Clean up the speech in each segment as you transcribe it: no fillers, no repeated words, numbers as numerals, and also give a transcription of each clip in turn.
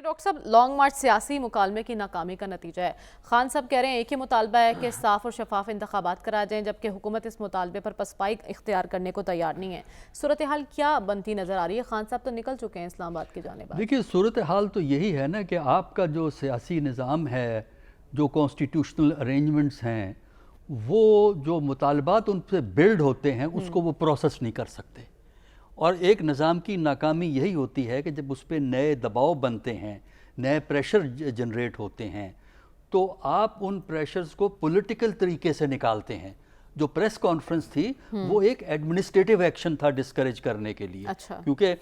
Doctor صاحب long march سیاسی مکالمے کی ناکامی کا نتیجہ ہے۔ خان صاحب کہہ رہے ہیں ایک ہی مطالبہ ہے کہ صاف اور شفاف انتخابات کرا جائیں، جبکہ حکومت اس مطالبے پر پسپائی اختیار کرنے کو تیار نہیں ہے۔ صورتحال کیا بنتی نظر آ رہی ہے؟ خان صاحب تو نکل چکے ہیں اسلام آباد کی جانب۔ دیکھیے صورتحال تو یہی ہے نا کہ آپ کا جو سیاسی نظام ہے، جو کانسٹیٹیوشنل ارینجمنٹس ہیں، وہ جو مطالبات ان سے بلڈ ہوتے ہیں اس کو وہ پروسیس نہیں کر سکتے، اور ایک نظام کی ناکامی یہی ہوتی ہے کہ جب اس پہ نئے دباؤ بنتے ہیں، نئے پریشر جنریٹ ہوتے ہیں، تو آپ ان پریشرز کو پولیٹیکل طریقے سے نکالتے ہیں۔ جو پریس کانفرنس تھی وہ ایک ایڈمنسٹریٹو ایکشن تھا ڈسکریج کرنے کے لیے، کیونکہ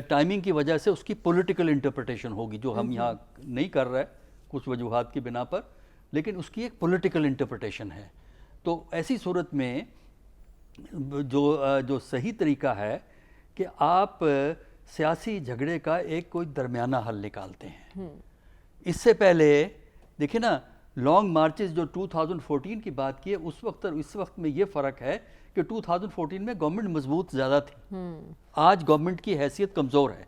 ٹائمنگ کی وجہ سے اس کی پولیٹیکل انٹرپریٹیشن ہوگی جو ہم یہاں نہیں کر رہے کچھ وجوہات کی بنا پر، لیکن اس کی ایک پولیٹیکل انٹرپریٹیشن ہے۔ تو ایسی صورت میں جو صحیح طریقہ ہے کہ آپ سیاسی جھگڑے کا ایک کوئی درمیانہ حل نکالتے ہیں۔ اس سے پہلے دیکھیں نا، لانگ مارچز جو 2014 کی بات کی ہے، اس وقت اور اس وقت میں یہ فرق ہے کہ 2014 میں گورنمنٹ مضبوط زیادہ تھی، آج گورنمنٹ کی حیثیت کمزور ہے،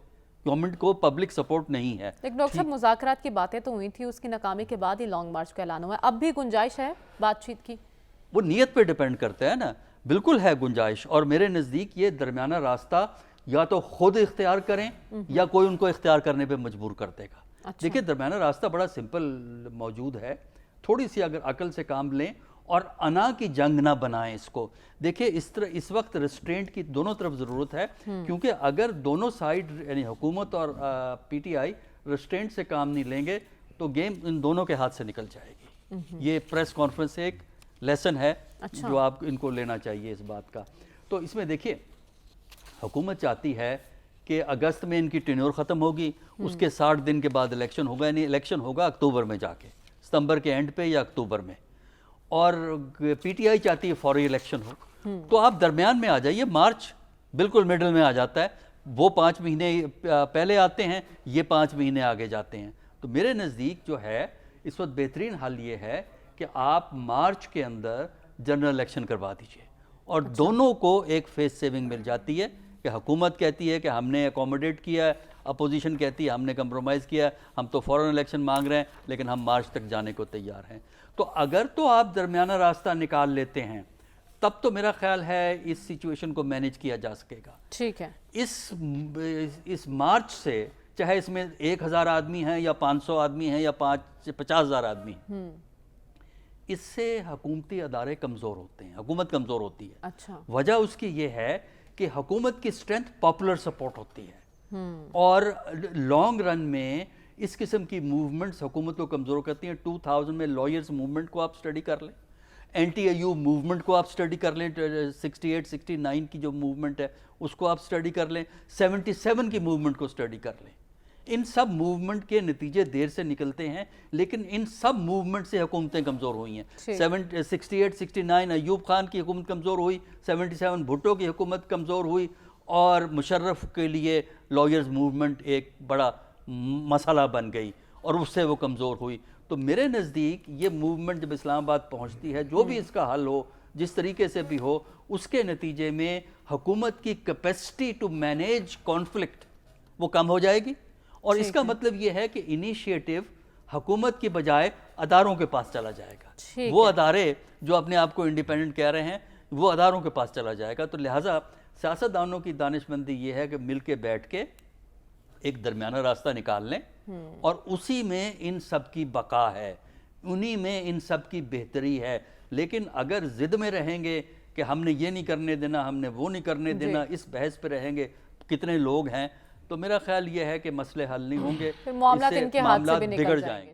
گورنمنٹ کو پبلک سپورٹ نہیں ہے۔ لیکن ڈاکٹر صاحب مذاکرات کی باتیں تو ہوئی تھی، اس کی ناکامی کے بعد ہی لانگ مارچ کا اعلان ہوا ہے، اب بھی گنجائش ہے بات چیت کی؟ وہ نیت پہ ڈیپینڈ کرتا ہے نا، بالکل ہے گنجائش، اور میرے نزدیک یہ درمیانہ راستہ یا تو خود اختیار کریں یا کوئی ان کو اختیار کرنے پہ مجبور کر دے گا۔ دیکھیں درمیانہ راستہ بڑا سمپل موجود ہے، تھوڑی سی اگر عقل سے کام لیں اور انا کی جنگ نہ بنائیں اس کو۔ دیکھیں اس وقت ریسٹرینٹ کی دونوں طرف ضرورت ہے، کیونکہ اگر دونوں سائیڈ یعنی حکومت اور پی ٹی آئی ریسٹرینٹ سے کام نہیں لیں گے تو گیم ان دونوں کے ہاتھ سے نکل جائے گی۔ یہ پریس کانفرنس سے ایک لیسن ہے جو آپ ان کو لینا چاہیے اس بات کا۔ تو اس میں دیکھیے حکومت چاہتی ہے کہ اگست میں ان کی ٹینیور ختم ہوگی، اس کے 60 دن کے بعد الیکشن ہوگا، یعنی الیکشن ہوگا اکتوبر میں جا کے، ستمبر کے اینڈ پہ یا اکتوبر میں، اور پی ٹی آئی چاہتی ہے فوری الیکشن ہو۔ تو آپ درمیان میں آ جائیے، مارچ بالکل میڈل میں آ جاتا ہے، وہ 5 مہینے پہلے آتے ہیں، یہ 5 مہینے آگے جاتے ہیں۔ تو میرے نزدیک جو ہے اس وقت بہترین حل یہ ہے کہ آپ مارچ کے اندر جنرل الیکشن کروا دیجئے، اور دونوں کو ایک فیس سیونگ مل جاتی ہے کہ حکومت کہتی ہے کہ ہم نے اکوموڈیٹ کیا ہے، اپوزیشن کہتی ہے ہم نے کمپرومائز کیا ہے، ہم تو فوراً الیکشن مانگ رہے ہیں لیکن ہم مارچ تک جانے کو تیار ہیں۔ تو اگر تو آپ درمیانہ راستہ نکال لیتے ہیں تب تو میرا خیال ہے اس سچویشن کو مینیج کیا جا سکے گا۔ ٹھیک ہے، اس مارچ سے چاہے اس میں 1000 آدمی ہیں یا 500 آدمی ہیں یا 50,000 آدمی ہیں، اس سے حکومتی ادارے کمزور ہوتے ہیں، حکومت کمزور ہوتی ہے۔ وجہ اس کی یہ ہے کہ حکومت کی سٹرینتھ پاپولر سپورٹ ہوتی ہے، اور لانگ رن میں اس قسم کی موومنٹس حکومت کو کمزور کرتی ہیں۔ 2000 میں لائرز موومنٹ کو آپ سٹڈی کر لیں، اینٹی اے یو موومنٹ کو آپ سٹڈی کر لیں، 68 69 کی جو موومنٹ ہے اس کو آپ سٹڈی کر لیں، 77 کی موومنٹ کو سٹڈی کر لیں۔ ان سب موومنٹ کے نتیجے دیر سے نکلتے ہیں، لیکن ان سب موومنٹ سے حکومتیں کمزور ہوئی ہیں۔ 68 69 ایوب خان کی حکومت کمزور ہوئی، 77 بھٹو کی حکومت کمزور ہوئی، اور مشرف کے لیے لائرز موومنٹ ایک بڑا مسئلہ بن گئی اور اس سے وہ کمزور ہوئی۔ تو میرے نزدیک یہ موومنٹ جب اسلام آباد پہنچتی ہے، جو بھی اس کا حل ہو جس طریقے سے بھی ہو، اس کے نتیجے میں حکومت کی کیپیسٹی ٹو مینیج کانفلکٹ وہ کم ہو جائے گی، اور اس کا مطلب یہ ہے کہ انیشیٹو حکومت کی بجائے اداروں کے پاس چلا جائے گا۔ وہ ادارے جو اپنے آپ کو انڈیپینڈنٹ کہہ رہے ہیں وہ اداروں کے پاس چلا جائے گا۔ تو لہٰذا سیاستدانوں کی دانش مندی یہ ہے کہ مل کے بیٹھ کے ایک درمیانہ راستہ نکال لیں، اور اسی میں ان سب کی بقا ہے، انہی میں ان سب کی بہتری ہے۔ لیکن اگر ضد میں رہیں گے کہ ہم نے یہ نہیں کرنے دینا، ہم نے وہ نہیں کرنے دینا، اس بحث پہ رہیں گے کتنے لوگ ہیں، تو میرا خیال یہ ہے کہ مسئلے حل نہیں ہوں گے، اس سے معاملات بگڑ جائیں گے۔